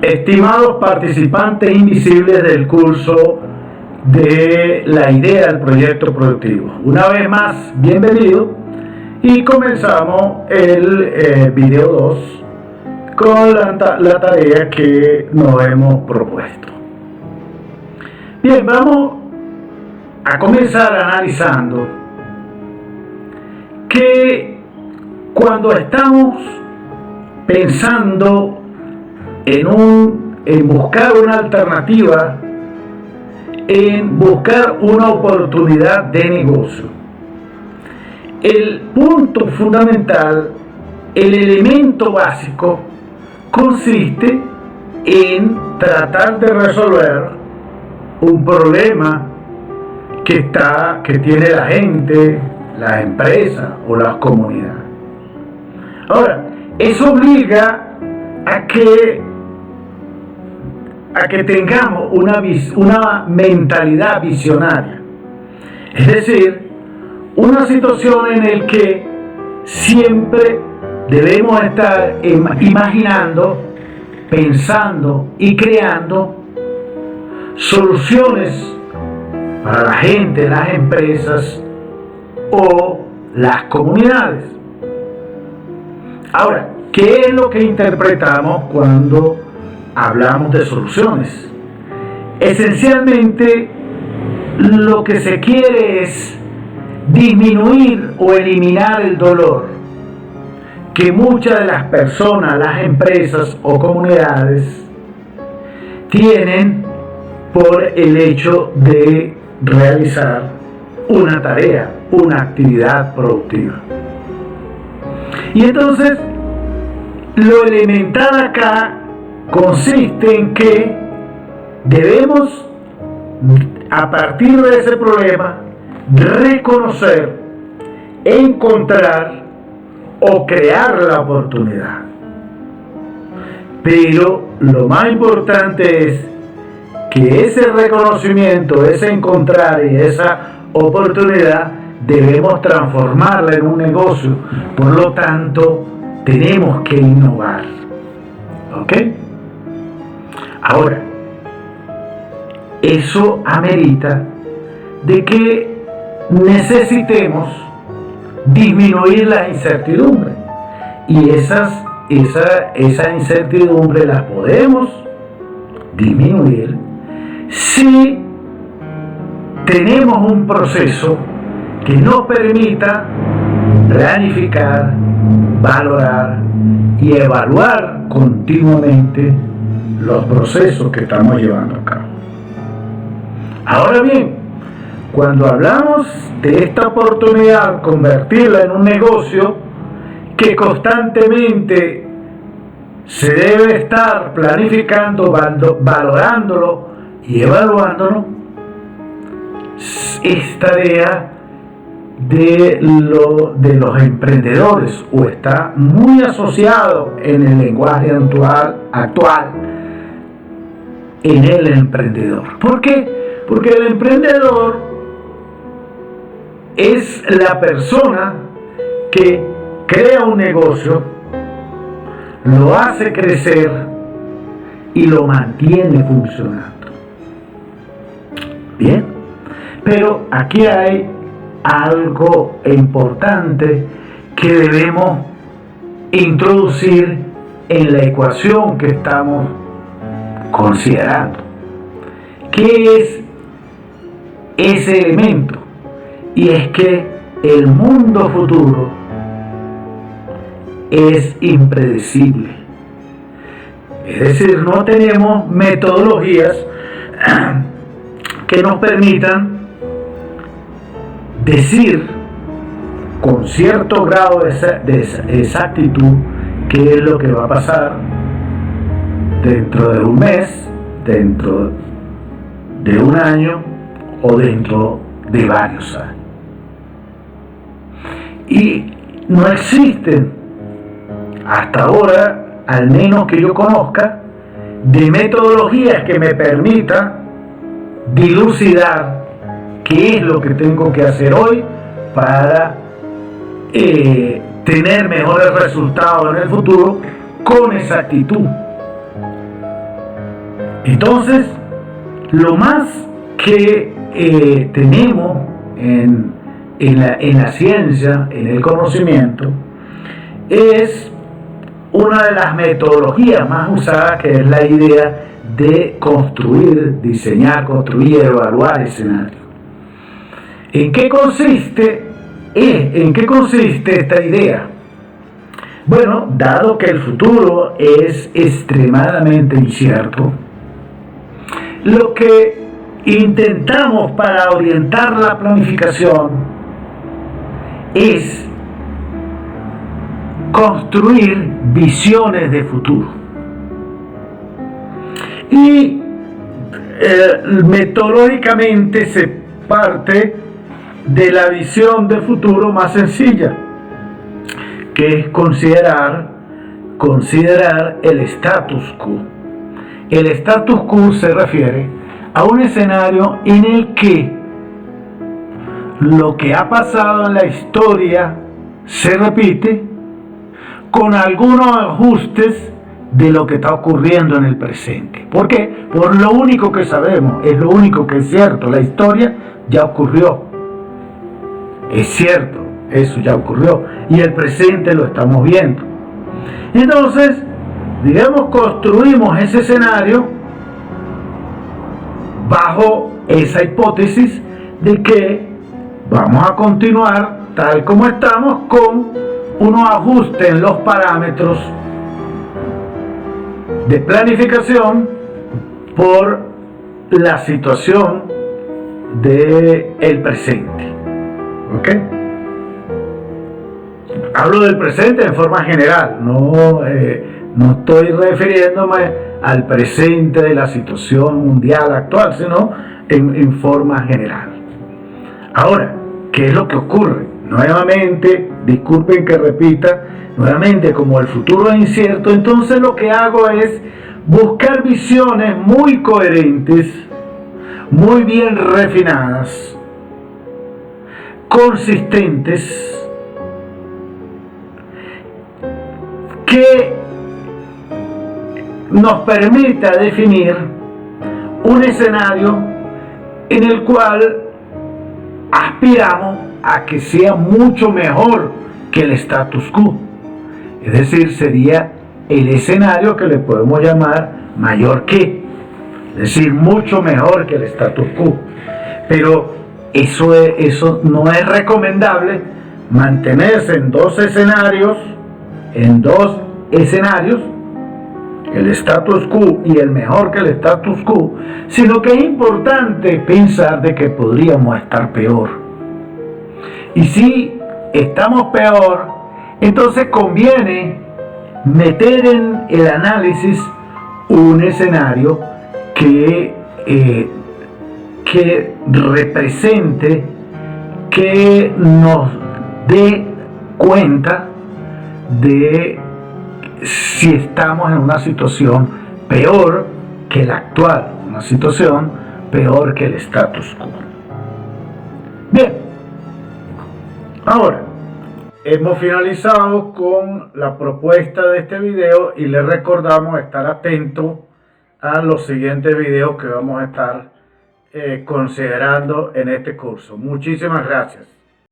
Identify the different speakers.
Speaker 1: Estimados participantes invisibles del curso de la idea del proyecto productivo, una vez más, bienvenido y comenzamos el video 2 con la tarea que nos hemos propuesto. Bien, vamos a comenzar analizando que cuando estamos pensando en buscar una alternativa, en buscar una oportunidad de negocio, el punto fundamental, el elemento básico, consiste en tratar de resolver un problema que tiene la gente, las empresas o las comunidades. Ahora, eso obliga a que tengamos una mentalidad visionaria, es decir, una situación en la que siempre debemos estar imaginando, pensando y creando soluciones para la gente, las empresas o las comunidades. Ahora, ¿qué es lo que interpretamos cuando hablamos de soluciones? Esencialmente, lo que se quiere es disminuir o eliminar el dolor que muchas de las personas, las empresas o comunidades tienen por el hecho de realizar una tarea, una actividad productiva. Y entonces, lo elemental acá consiste en que debemos, a partir de ese problema, reconocer, encontrar o crear la oportunidad. Pero lo más importante es que ese reconocimiento, ese encontrar y esa oportunidad debemos transformarla en un negocio. Por lo tanto, tenemos que innovar. ¿Ok? Ahora, eso amerita de que necesitemos disminuir la incertidumbre. Y esa incertidumbre la podemos disminuir si tenemos un proceso que nos permita planificar, valorar y evaluar continuamente los procesos que estamos llevando a cabo. Ahora bien, cuando hablamos de esta oportunidad, convertirla en un negocio que constantemente se debe estar planificando, valorándolo y evaluándolo, es tarea de los emprendedores, o está muy asociado en el lenguaje actual en el emprendedor. ¿Por qué? Porque el emprendedor es la persona que crea un negocio, lo hace crecer y lo mantiene funcionando. Bien, pero aquí hay algo importante que debemos introducir en la ecuación que estamos considerando. ¿Qué es ese elemento? Y es que el mundo futuro es impredecible. Es decir, no tenemos metodologías que nos permitan decir con cierto grado de exactitud qué es lo que va a pasar dentro de un mes, dentro de un año o dentro de varios años. Y no existen hasta ahora, al menos que yo conozca, de metodologías que me permitan dilucidar qué es lo que tengo que hacer hoy para tener mejores resultados en el futuro con exactitud. Entonces, lo más que tenemos en la ciencia, en el conocimiento, es una de las metodologías más usadas, que es la idea de construir, diseñar, construir, evaluar escenarios. ¿En qué consiste esta idea? Bueno, dado que el futuro es extremadamente incierto, lo que intentamos para orientar la planificación es construir visiones de futuro. Y metodológicamente se parte de la visión de futuro más sencilla, que es considerar el status quo. El status quo se refiere a un escenario en el que lo que ha pasado en la historia se repite con algunos ajustes de lo que está ocurriendo en el presente. ¿Por qué? Por lo único que sabemos, es lo único que es cierto. La historia ya ocurrió. Es cierto, eso ya ocurrió. Y el presente lo estamos viendo. Entonces, digamos, construimos ese escenario bajo esa hipótesis de que vamos a continuar tal como estamos, con unos ajustes en los parámetros de planificación por la situación del presente. ¿Ok? Hablo del presente en forma general, no estoy refiriéndome al presente de la situación mundial actual, sino en forma general. Ahora, ¿qué es lo que ocurre? Nuevamente, disculpen que repita, nuevamente, como el futuro es incierto, entonces lo que hago es buscar visiones muy coherentes, muy bien refinadas, consistentes, que nos permita definir un escenario en el cual aspiramos a que sea mucho mejor que el status quo. Es decir, sería el escenario que le podemos llamar mayor que, es decir, mucho mejor que el status quo. Pero eso no es recomendable, mantenerse en dos escenarios, el status quo y el mejor que el status quo, sino que es importante pensar de que podríamos estar peor. Y si estamos peor, entonces conviene meter en el análisis un escenario que represente, que nos dé cuenta de si estamos en una situación peor que la actual, una situación peor que el status quo. Bien, ahora hemos finalizado con la propuesta de este video y les recordamos estar atentos a los siguientes videos que vamos a estar considerando en este curso. Muchísimas gracias.